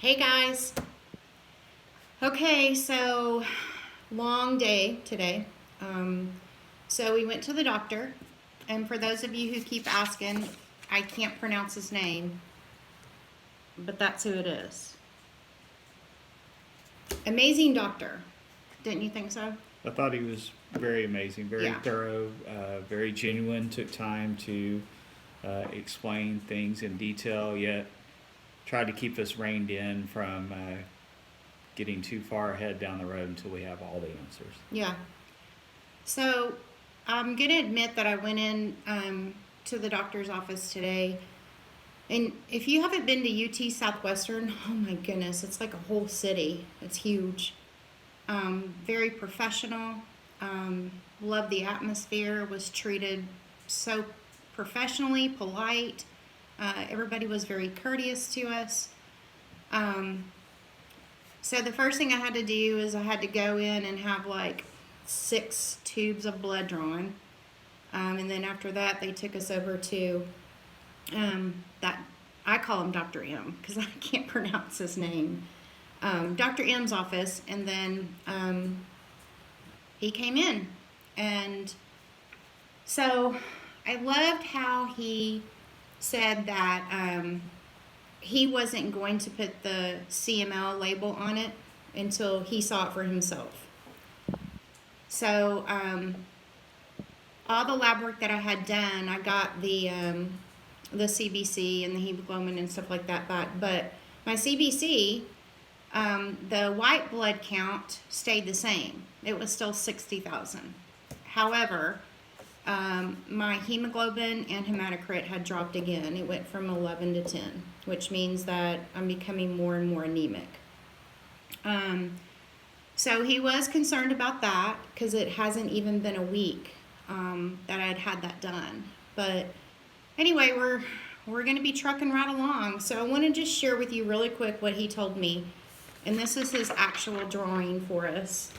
Hey guys. Okay, so long day today. So we went to the doctor, and for those of you who keep asking, I can't pronounce his name, but that's who it is. Amazing doctor. Didn't you think so? I thought he was very amazing, very Yeah. thorough, very genuine, took time to explain things in detail, yet tried to keep us reined in from getting too far ahead down the road until we have all the answers. Yeah. So I'm gonna admit that I went in to the doctor's office today. And if you haven't been to UT Southwestern, oh my goodness, it's like a whole city. It's huge. Very professional. Loved the atmosphere. Was treated so professionally, polite. Everybody was very courteous to us. Um, so the first thing I had to do is I had to go in and have like 6 tubes of blood drawn. And then after that, they took us over to that I call him Dr. M because I can't pronounce his name. Dr. M's office, and then he came in, and so I loved how he said that he wasn't going to put the CML label on it until he saw it for himself. So all the lab work that I had done, I got the CBC and the hemoglobin and stuff like that back. But my CBC, the white blood count stayed the same. It was still 60,000. However, my hemoglobin and hematocrit had dropped again. It went from 11 to 10, which means that I'm becoming more and more anemic. So he was concerned about that because it hasn't even been a week that I'd had that done. But anyway, we're going to be trucking right along. So I want to just share with you really quick what he told me. And this is his actual drawing for us,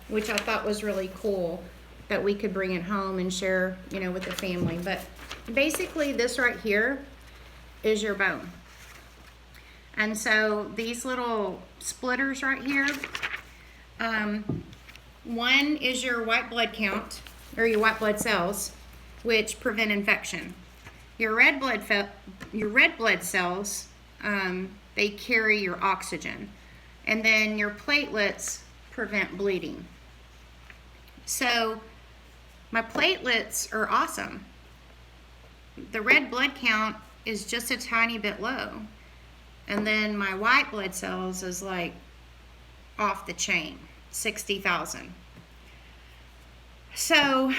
which I thought was really cool that we could bring it home and share, with the family. But basically this right here is your bone. And so these little splitters right here, one is your white blood count, or your white blood cells, which prevent infection. Your red blood cells, they carry your oxygen, and then your platelets prevent bleeding. So my platelets are awesome. The red blood count is just a tiny bit low, and then my white blood cells is like off the chain, 60,000. So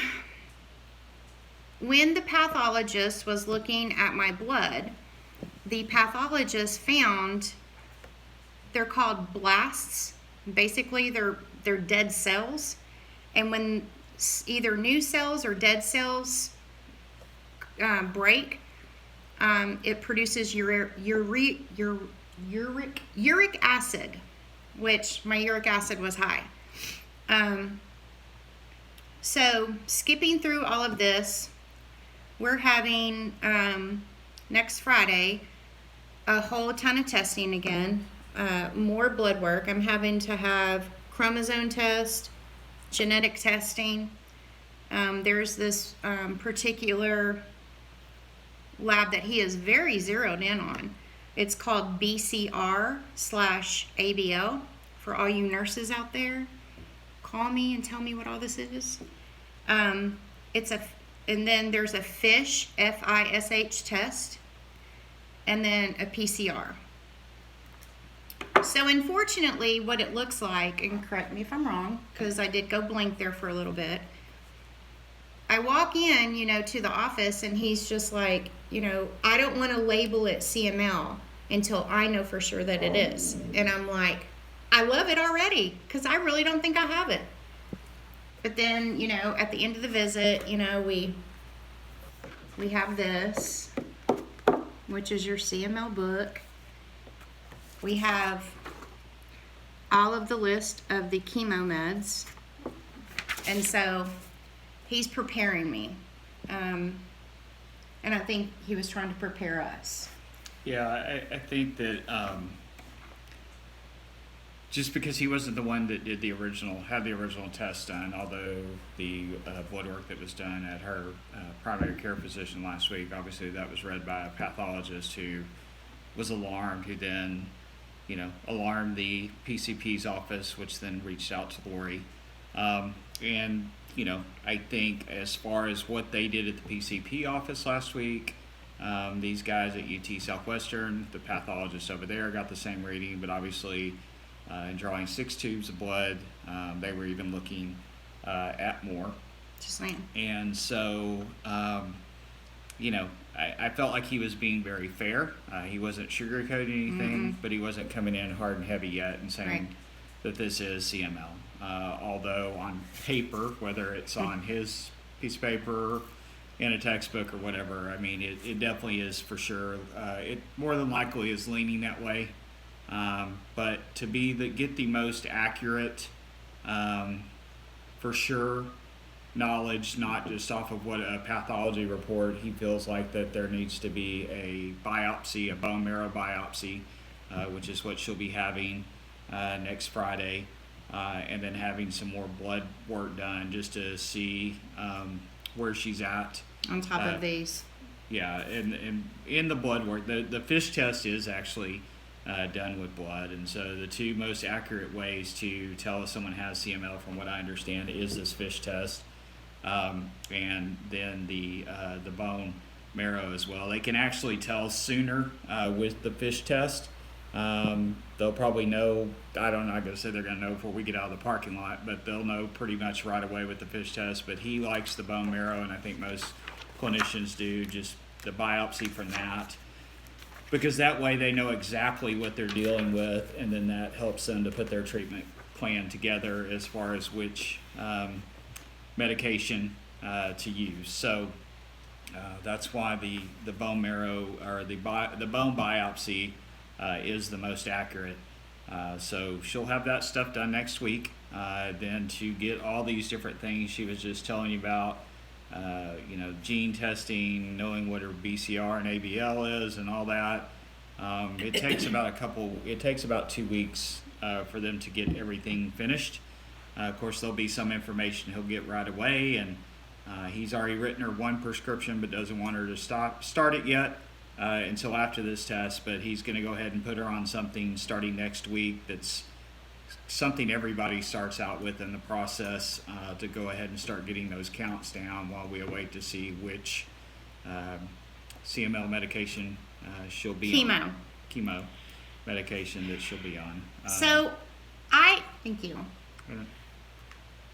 when the pathologist was looking at my blood, the pathologist found they're called blasts. Basically, they're dead cells, and when either new cells or dead cells break, it produces uric acid, which my uric acid was high. So skipping through all of this, we're having next Friday a whole ton of testing again, more blood work. I'm having to have chromosome test, genetic testing. There's this particular lab that he is very zeroed in on. It's called BCR/ABL. For all you nurses out there, call me and tell me what all this is. And then there's a FISH, FISH test, and then a PCR. So unfortunately, what it looks like, and correct me if I'm wrong, because I did go blank there for a little bit. I walk in, to the office, and he's just like, I don't want to label it CML until I know for sure that it is. And I'm like, I love it already, because I really don't think I have it. But then, at the end of the visit, we have this, which is your CML book. We have all of the list of the chemo meds. And so he's preparing me. And I think he was trying to prepare us. Yeah, I think that just because he wasn't the one that had the original test done, although the blood work that was done at her primary care physician last week, obviously that was read by a pathologist who was alarmed, who then, alarmed the PCP's office, which then reached out to Lori. And, I think as far as what they did at the PCP office last week, these guys at UT Southwestern, the pathologist over there, got the same reading, but obviously in drawing 6 tubes of blood, they were even looking at more. Just saying. And so, I felt like he was being very fair. He wasn't sugarcoating anything, but he wasn't coming in hard and heavy yet and saying that this is CML. Although on paper, whether it's on his piece of paper, in a textbook or whatever, I mean, it definitely is for sure. It more than likely is leaning that way. But to get the most accurate, for sure, knowledge, not just off of what a pathology report, he feels like that there needs to be a biopsy, a bone marrow biopsy, which is what she'll be having next Friday, and then having some more blood work done just to see where she's at. On top of these. Yeah, and in the blood work, the FISH test is actually done with blood, and so the two most accurate ways to tell if someone has CML, from what I understand, is this FISH test, and then the bone marrow as well. They can actually tell sooner with the FISH test. They'll probably know, I'm not going to say they're going to know before we get out of the parking lot, but they'll know pretty much right away with the FISH test. But he likes the bone marrow, and I think most clinicians do, just the biopsy from that, because that way they know exactly what they're dealing with, and then that helps them to put their treatment plan together as far as which medication to use. So that's why the bone marrow, or the bone biopsy, is the most accurate. So she'll have that stuff done next week. Then to get all these different things she was just telling you about, gene testing, knowing what her BCR and ABL is and all that. It takes about 2 weeks for them to get everything finished. Of course, there'll be some information he'll get right away, and he's already written her one prescription but doesn't want her to start it yet until after this test, but he's going to go ahead and put her on something starting next week that's something everybody starts out with in the process, to go ahead and start getting those counts down while we await to see which CML medication she'll be on. Chemo medication that she'll be on. Thank you.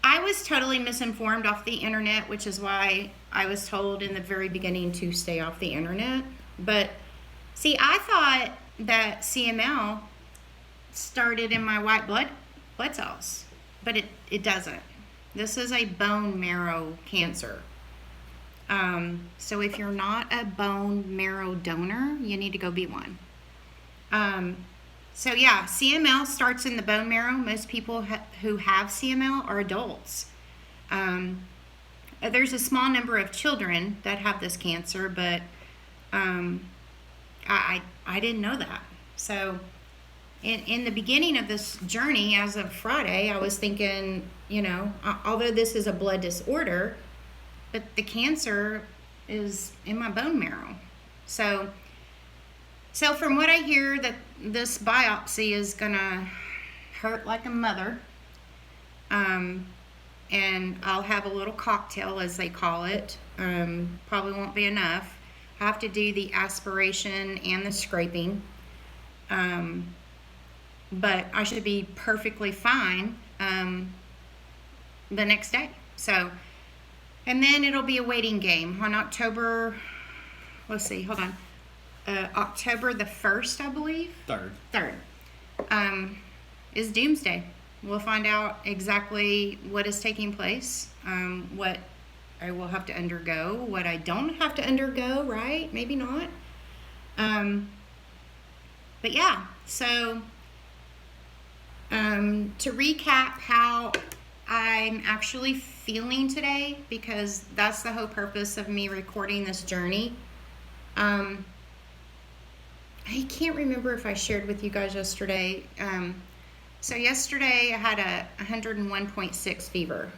I was totally misinformed off the internet, which is why I was told in the very beginning to stay off the internet. But see, I thought that CML started in my white blood cells, but it doesn't. This is a bone marrow cancer. So if you're not a bone marrow donor, you need to go be one. So yeah, CML starts in the bone marrow. Most people who have CML are adults. There's a small number of children that have this cancer, but I didn't know that. So in the beginning of this journey, as of Friday, I was thinking, although this is a blood disorder, but the cancer is in my bone marrow. So from what I hear, that this biopsy is gonna hurt like a mother. And I'll have a little cocktail, as they call it. Probably won't be enough. I have to do the aspiration and the scraping. But I should be perfectly fine the next day. So, and then it'll be a waiting game on October, October the 1st, I believe. 3rd. Is doomsday. We'll find out exactly what is taking place, what I will have to undergo, what I don't have to undergo, right? Maybe not. But yeah, so to recap how I'm actually feeling today, because that's the whole purpose of me recording this journey. I can't remember if I shared with you guys yesterday. So yesterday I had a 101.6 fever,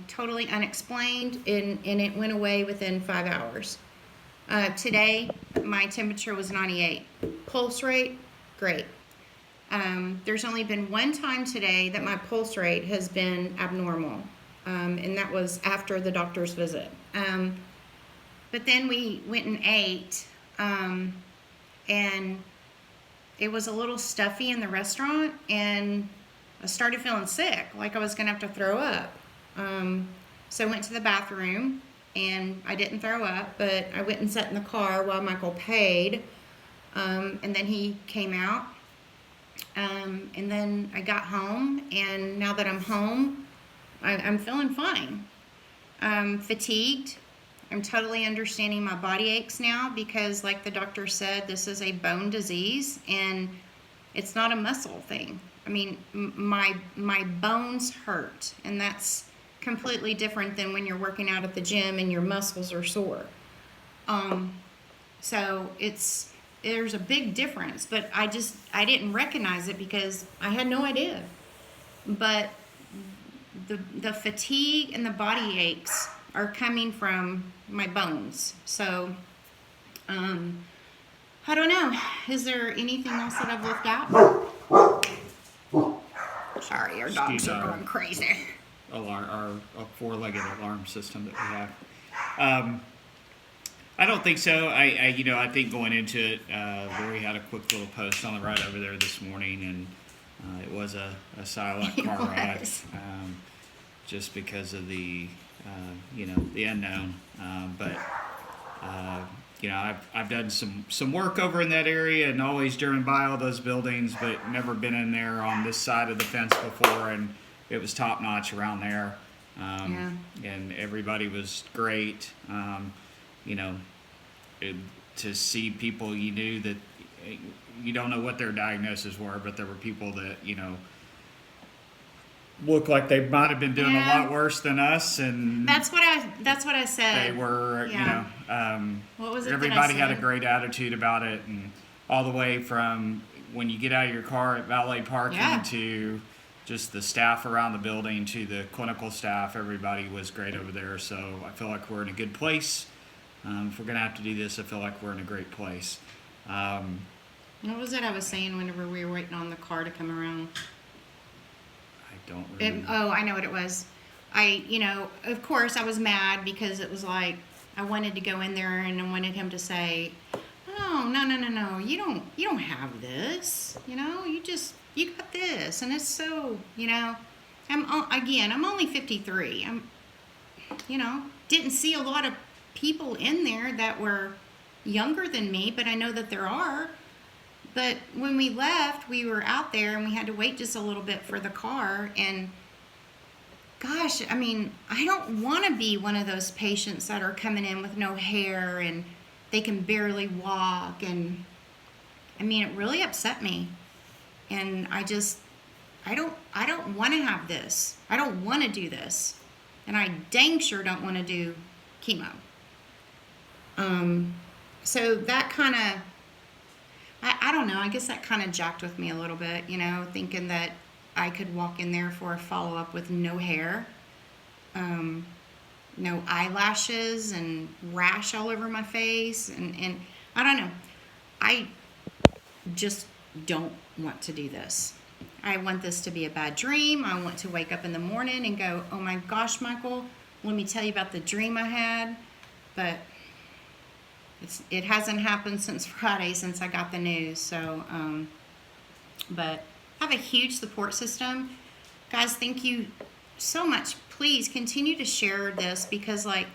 totally unexplained, and it went away within 5 hours. Today my temperature was 98. Pulse rate, great. There's only been one time today that my pulse rate has been abnormal, and that was after the doctor's visit. But then we went and ate, and it was a little stuffy in the restaurant, and I started feeling sick, like I was gonna have to throw up. So I went to the bathroom, and I didn't throw up, but I went and sat in the car while Michael paid, and then he came out. And then I got home, and now that I'm home, I'm feeling fine. Fatigued. I'm totally understanding my body aches now because, like the doctor said, this is a bone disease, and it's not a muscle thing. I mean, my bones hurt, and that's completely different than when you're working out at the gym and your muscles are sore. So there's a big difference, but I didn't recognize it because I had no idea. But the fatigue and the body aches are coming from my bones. So I don't know. Is there anything else that I've left out? Sorry, our dogs Excuse are our- going crazy. Our four-legged alarm system that we have. I don't think so. I think going into it, Lori had a quick little post on the ride over there this morning, and it was a silent It car ride, was. just because of the the unknown. But I've done some work over in that area and always driven by all those buildings, but never been in there on this side of the fence before, and it was top notch around there. Yeah. And everybody was great. To see people you knew that you don't know what their diagnoses were, but there were people that looked like they might have been doing a Yeah. lot worse than us, and That's what I said. they were, Yeah. What was it that I everybody had a said? great attitude about it, and all the way from when you get out of your car at valet parking Yeah. to just the staff around the building to the clinical staff, everybody was great over there. So I feel like we're in a good place. If we're gonna have to do this, I feel like we're in a great place. What was it I was saying whenever we were waiting on the car to come around? I don't remember. Oh, I know what it was. Of course I was mad because it was like I wanted to go in there and I wanted him to say, "Oh, no, you don't have this. You got this," and it's so, I'm only 53. Didn't see a lot of people in there that were younger than me, but I know that there are. But when we left, we were out there and we had to wait just a little bit for the car. And gosh, I mean, I don't want to be one of those patients that are coming in with no hair and they can barely walk. And I mean, it really upset me. And I don't want to have this. I don't want to do this. And I dang sure don't want to do chemo. So that kind of, I don't know, I guess that kind of jacked with me a little bit, thinking that I could walk in there for a follow-up with no hair, no eyelashes, and rash all over my face, and I don't know. I just don't want to do this. I want this to be a bad dream. I want to wake up in the morning and go, "Oh my gosh, Michael, let me tell you about the dream I had." But it hasn't happened since Friday, since I got the news. So, but I have a huge support system. Guys, thank you so much. Please continue to share this because, I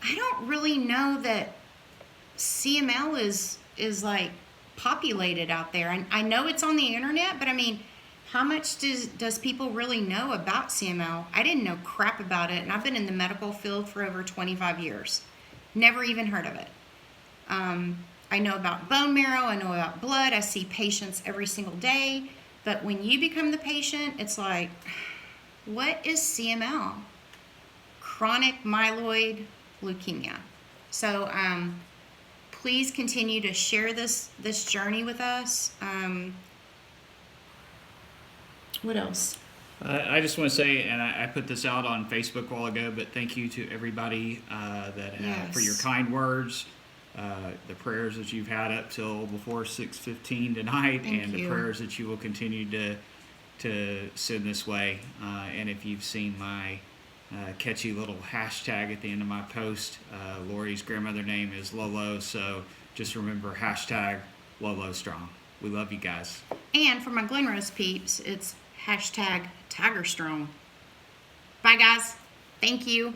don't really know that CML is like populated out there. And I know it's on the internet, but I mean, how much does people really know about CML? I didn't know crap about it, and I've been in the medical field for over 25 years. Never even heard of it. I know about bone marrow, I know about blood, I see patients every single day, but when you become the patient, it's like, what is CML? Chronic myeloid leukemia. So please continue to share this journey with us. What else? I just want to say, and I put this out on Facebook a while ago, but thank you to everybody for your Yes. kind words, the prayers that you've had up till before 6:15 tonight, Thank and the you. prayers that you will continue to send this way. And if you've seen my catchy little hashtag at the end of my post, Lori's grandmother name is Lolo, so just remember hashtag Lolo Strong. We love you guys. And for my Glenrose peeps, it's hashtag Tiger Strong. Bye, guys. Thank you.